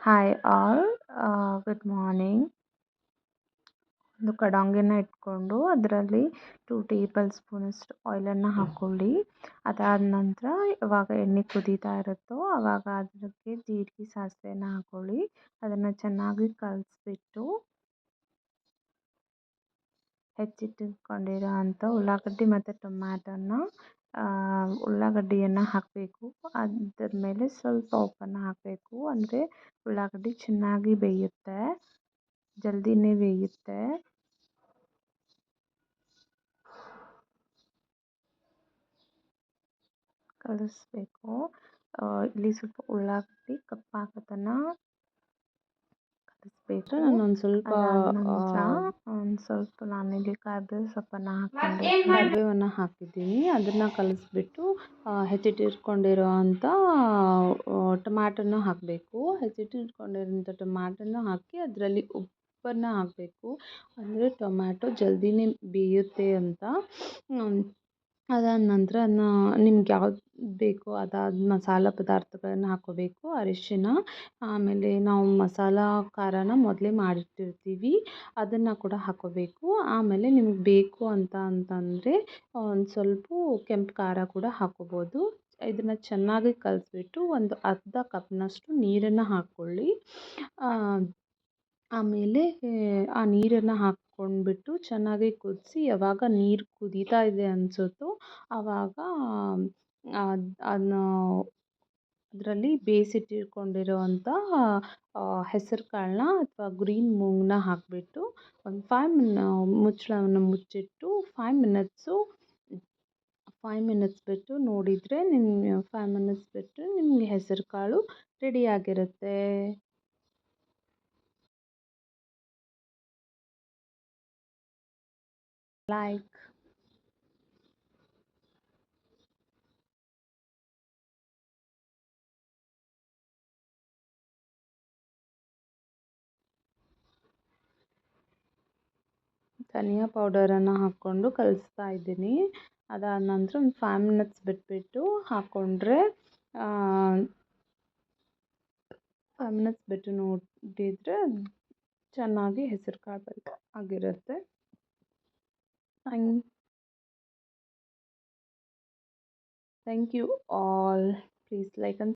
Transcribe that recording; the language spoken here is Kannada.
Hi all, good morning. ಒಂದು ಕಡಾಂಗಿನ ಇಟ್ಕೊಂಡು ಅದರಲ್ಲಿ 2 ಟೇಬಲ್ ಸ್ಪೂನಷ್ಟು ಆಯಿಲನ್ನು ಹಾಕ್ಕೊಳ್ಳಿ. ಅದಾದ ನಂತರ ಇವಾಗ ಎಣ್ಣೆ ಕುದೀತಾ ಇರುತ್ತೋ ಆವಾಗ ಅದಕ್ಕೆ ಜೀರಿಗೆ ಸಾಸಿವೆನ ಹಾಕ್ಕೊಳ್ಳಿ. ಅದನ್ನು ಚೆನ್ನಾಗಿ ಕಲಿಸ್ಬಿಟ್ಟು ಹೆಚ್ಚಿಟ್ಟುಕೊಂಡಿರೋ ಅಂಥ ಉಳ್ಳಾಗಡ್ಡಿ ಮತ್ತು ಟೊಮ್ಯಾಟೊನ ಉಳ್ಳಾಗಡ್ಡಿಯನ್ನು ಹಾಕಬೇಕು. ಅದ್ರ ಮೇಲೆ ಸ್ವಲ್ಪ ಉಪ್ಪನ್ನು ಹಾಕಬೇಕು. ಅಂದರೆ ಉಳ್ಳಾಗಡ್ಡಿ ಚೆನ್ನಾಗಿ ಬೇಯುತ್ತೆ, ಜಲ್ದಿನೇ ಬೇಯುತ್ತೆ. ಕಲಿಸ್ಬೇಕು. ಇಲ್ಲಿ ಸ್ವಲ್ಪ ಉಳ್ಳಾಗಡ್ಡಿ ಕಪ್ಪಾಗೋತನ ಕಲಿಸ್ಬೇಕು. ನಾನೊಂದು ಸ್ವಲ್ಪ ನಾನಿಲ್ಲಿ ಕರ್ಬೇವು ಸೊಪ್ಪನ್ನು ಕರಿಬೇವನ್ನು ಹಾಕಿದ್ದೀನಿ. ಅದನ್ನು ಕಲಿಸ್ಬಿಟ್ಟು ಹೆಚ್ಚಿಟ್ಟಿಟ್ಕೊಂಡಿರೋ ಅಂಥ ಟೊಮ್ಯಾಟೊನ ಹಾಕಬೇಕು. ಹೆಚ್ಚಿಟ್ಟಿಟ್ಕೊಂಡಿರೋಂಥ ಟೊಮ್ಯಾಟೊನ ಹಾಕಿ ಅದರಲ್ಲಿ ಉಪ್ಪನ್ನು ಹಾಕಬೇಕು. ಅಂದರೆ ಟೊಮ್ಯಾಟೊ ಜಲ್ದಿನೇ ಬೇಯುತ್ತೆ ಅಂತ. ಅದಾದ ನಂತರ ನಿಮ್ಗೆ ಯಾವ್ದು ಬೇಕೋ ಅದಾದ ಮಸಾಲ ಪದಾರ್ಥಗಳನ್ನು ಹಾಕ್ಕೋಬೇಕು. ಅರಿಶಿನ, ಆಮೇಲೆ ನಾವು ಮಸಾಲ ಖಾರನ ಮೊದಲೇ ಮಾಡಿಟ್ಟಿರ್ತೀವಿ, ಅದನ್ನು ಕೂಡ ಹಾಕ್ಕೋಬೇಕು. ಆಮೇಲೆ ನಿಮ್ಗೆ ಬೇಕು ಅಂತಂದರೆ ಒಂದು ಸ್ವಲ್ಪ ಕೆಂಪು ಖಾರ ಕೂಡ ಹಾಕ್ಕೋಬೋದು. ಇದನ್ನು ಚೆನ್ನಾಗಿ ಕಲಿಸ್ಬಿಟ್ಟು ಒಂದು ಅರ್ಧ ಕಪ್ನಷ್ಟು ನೀರನ್ನು ಹಾಕ್ಕೊಳ್ಳಿ. ಆಮೇಲೆ ಆ ನೀರನ್ನು ಹಾಕ್ಕೊಂಡ್ಬಿಟ್ಟು ಚೆನ್ನಾಗಿ ಕುದಿಸಿ, ಯಾವಾಗ ನೀರು ಕುದೀತಾ ಇದೆ ಅನಿಸುತ್ತೋ ಆವಾಗ ಅದರಲ್ಲಿ ಬೇಯಿಸಿಟ್ಟಿಟ್ಕೊಂಡಿರೋವಂಥ ಹೆಸರು ಕಾಳನ್ನ ಅಥವಾ ಗ್ರೀನ್ ಮೂಂಗನ್ನ ಹಾಕಿಬಿಟ್ಟು ಒಂದು ಮುಚ್ಚಳವನ್ನು ಮುಚ್ಚಿಟ್ಟು 5 ಮಿನಿಟ್ಸ್ ಬಿಟ್ಟು ನೋಡಿದರೆ 5 ಮಿನಿಟ್ಸ್ ಬಿಟ್ಟು ನಿಮಗೆ ಹೆಸರು ಕಾಳು ರೆಡಿಯಾಗಿರುತ್ತೆ. ಲೈಕ್ ಧನಿಯಾ ಪೌಡರನ್ನು ಹಾಕ್ಕೊಂಡು ಕಲಿಸ್ತಾ ಇದ್ದೀನಿ. ಅದಾದ ನಂತರ ಒಂದು 5 ಮಿನಿಟ್ಸ್ ಬಿಟ್ಬಿಟ್ಟು ಹಾಕ್ಕೊಂಡ್ರೆ 5 ಮಿನಿಟ್ಸ್ ಬಿಟ್ಟು ನೋಡಿದರೆ ಚೆನ್ನಾಗಿ ಹೆಸರು ಕಾಳು ಆಗಿರುತ್ತೆ. Thank you all. Please like and